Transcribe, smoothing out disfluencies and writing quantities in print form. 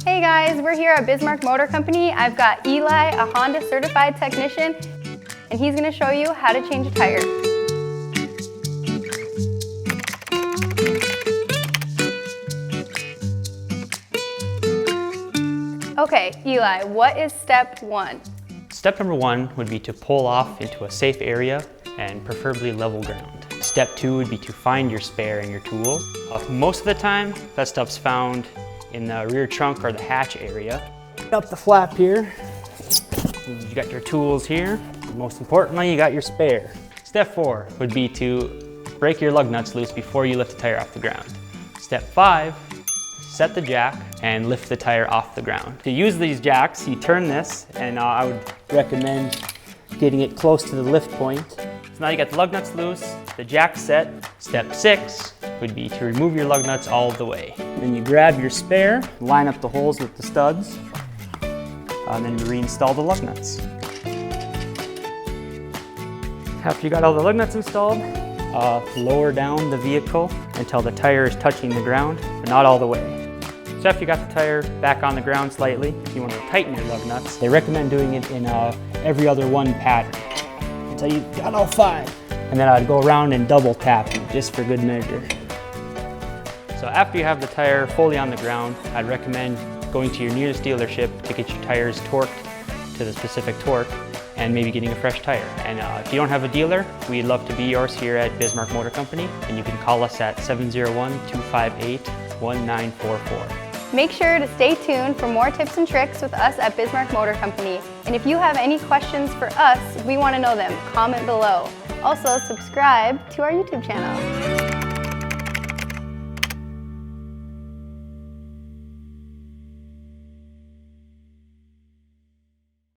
Hey guys, we're here at Bismarck Motor Company. I've got Eli, a Honda certified technician, and he's going to show you how to change a tire. Okay, Eli, what is step one? Step number one would be to pull off into a safe area and preferably level ground. Step two would be to find your spare and your tool. Most of the time, that stuff's found in the rear trunk or the hatch area. Up the flap here, you got your tools here. Most importantly, you got your spare. Step four would be to break your lug nuts loose before you lift the tire off the ground. Step five, set the jack and lift the tire off the ground. To use these jacks, you turn this, and I would recommend getting it close to the lift point. So now you got the lug nuts loose, the jack set. Step six would be to remove your lug nuts all the way. Then you grab your spare, line up the holes with the studs, and then you reinstall the lug nuts. After you got all the lug nuts installed, lower down the vehicle until the tire is touching the ground, but not all the way. So after you got the tire back on the ground slightly, you want to tighten your lug nuts. They recommend doing it in every other one pattern until you got all five. And then I'd go around and double tap them just for good measure. So after you have the tire fully on the ground, I'd recommend going to your nearest dealership to get your tires torqued to the specific torque and maybe getting a fresh tire. And if you don't have a dealer, we'd love to be yours here at Bismarck Motor Company, and you can call us at 701-258-1944. Make sure to stay tuned for more tips and tricks with us at Bismarck Motor Company. And if you have any questions for us, we want to know them. Comment below. Also, subscribe to our YouTube channel.